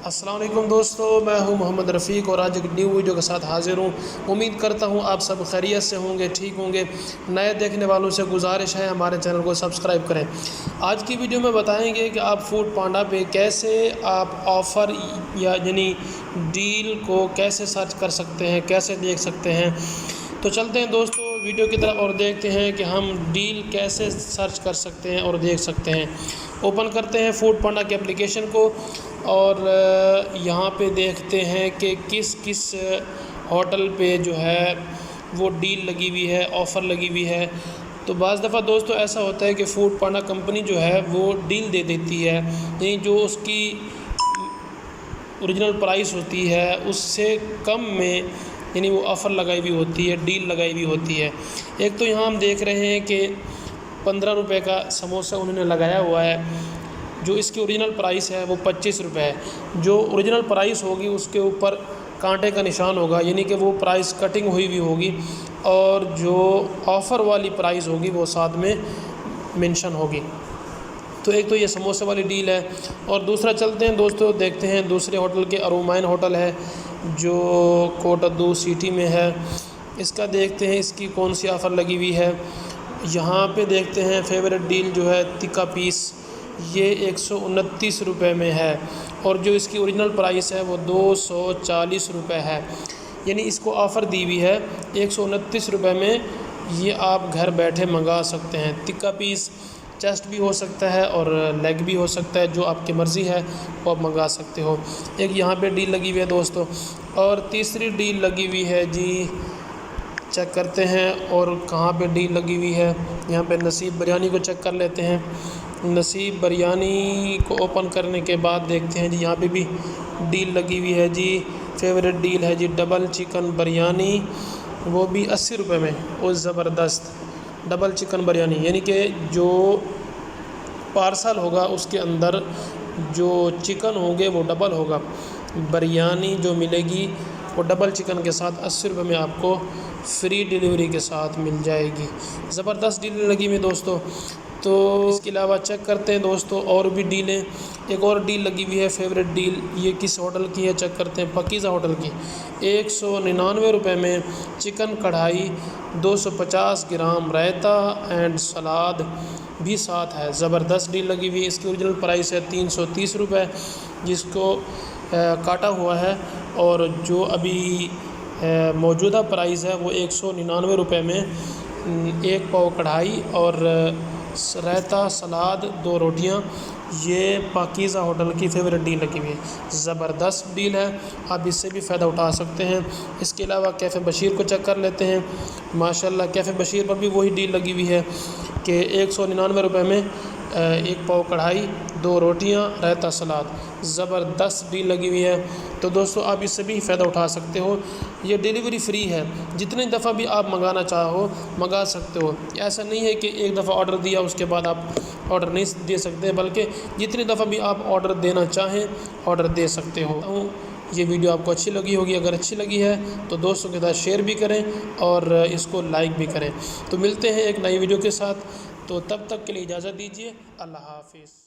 अस्सलाम वालेकुम दोस्तों, मैं हूं मोहम्मद रफ़ीक और आज एक न्यू वीडियो के साथ हाज़िर हूं। उम्मीद करता हूं आप सब खैरियत से होंगे, ठीक होंगे। नए देखने वालों से गुजारिश है हमारे चैनल को सब्सक्राइब करें। आज की वीडियो में बताएंगे कि आप फूड पांडा पे कैसे आप ऑफ़र या यानी डील को कैसे सर्च कर सकते हैं, कैसे देख सकते हैं। तो चलते हैं दोस्तों वीडियो की तरफ और देखते हैं कि हम डील कैसे सर्च कर सकते हैं और देख सकते हैं। ओपन करते हैं फूड पांडा की एप्लीकेशन को और यहाँ पे देखते हैं कि किस किस होटल पे जो है वो डील लगी हुई है, ऑफ़र लगी हुई है। तो बाज़ दफ़ा दोस्तों ऐसा होता है कि फूड पांडा कंपनी जो है वो डील दे देती है, यानी जो उसकी ओरिजिनल प्राइस होती है उससे कम में यानी वो ऑफ़र लगाई हुई होती है, डील लगाई हुई होती है। एक तो यहाँ हम देख रहे हैं कि 15 रुपये का समोसा उन्होंने लगाया हुआ है, जो इसकी ओरिजिनल प्राइस है वो 25 रुपये है। जो ओरिजिनल प्राइस होगी उसके ऊपर कांटे का निशान होगा, यानी कि वो प्राइस कटिंग हुई हुई होगी, और जो ऑफ़र वाली प्राइस होगी वो साथ में मेंशन होगी। तो एक तो ये समोसे वाली डील है। और दूसरा चलते हैं दोस्तों, देखते हैं दूसरे होटल के। अरोमाइन होटल है जो कोटद्दू सिटी में है, इसका देखते हैं इसकी कौन सी ऑफ़र लगी हुई है। यहाँ पे देखते हैं फेवरेट डील जो है तिक्का पीस, ये 129 रुपये में है, और जो इसकी ओरिजिनल प्राइस है वो 240 रुपये है। यानी इसको ऑफ़र दी हुई है 129 रुपये में। ये आप घर बैठे मंगा सकते हैं। तिक्का पीस चेस्ट भी हो सकता है और लेग भी हो सकता है, जो आपकी मर्ज़ी है वो आप मंगा सकते हो। एक यहाँ पे डील लगी हुई है दोस्तों। और तीसरी डील लगी हुई है जी, चेक करते हैं और कहाँ पे डील लगी हुई है। यहाँ पे नसीब बिरयानी को चेक कर लेते हैं। नसीब बिरयानी को ओपन करने के बाद देखते हैं जी, यहाँ पे भी डील लगी हुई है जी। फेवरेट डील है जी डबल चिकन बिरयानी, वो भी 80 रुपये में। और ज़बरदस्त डबल चिकन बिरयानी, यानी कि जो पार्सल होगा उसके अंदर जो चिकन होंगे वो डबल होगा। बिरयानी जो मिलेगी वो डबल चिकन के साथ 80 रुपये में आपको फ्री डिलीवरी के साथ मिल जाएगी। ज़बरदस्त डील लगी हुई दोस्तों। तो इसके अलावा चेक करते हैं दोस्तों और भी डीलें। एक और डील लगी हुई है फेवरेट डील, ये किस होटल की है चेक करते हैं। पकीज़ा होटल की 199 रुपये में चिकन कढ़ाई, 250 ग्राम रायता एंड सलाद भी साथ है। ज़बरदस्त डील लगी हुई है। इसकी ओरिजिनल प्राइस है 330 रुपये, जिसको काटा हुआ है, और जो अभी मौजूदा प्राइस है वो 199 रुपये में 1 पाव कढ़ाई और रायता, सलाद, 2 रोटियां। ये पाकीज़ा होटल की फेवरेट डील लगी हुई है। ज़बरदस्त डील है, आप इससे भी फ़ायदा उठा सकते हैं। इसके अलावा कैफ़े बशीर को चेक कर लेते हैं। माशाल्लाह कैफ़े बशीर पर भी वही डील लगी हुई है कि 199 रुपये में 1 पाव कढ़ाई, 2 रोटियां, रायता, सलाद। ज़बरदस्त डील लगी हुई है। तो दोस्तों आप इससे भी फ़ायदा उठा सकते हो। ये डिलीवरी फ्री है, जितनी दफ़ा भी आप मंगाना चाहो मंगा सकते हो। ऐसा नहीं है कि एक दफ़ा ऑर्डर दिया उसके बाद आप ऑर्डर नहीं दे सकते, बल्कि जितनी दफ़ा भी आप ऑर्डर देना चाहें ऑर्डर दे सकते हो। ये वीडियो आपको अच्छी लगी होगी, अगर अच्छी लगी है तो दोस्तों के साथ शेयर भी करें और इसको लाइक भी करें। तो मिलते हैं एक नई वीडियो के साथ, तो तब तक के लिए इजाज़त दीजिए। अल्लाह हाफ़िज़।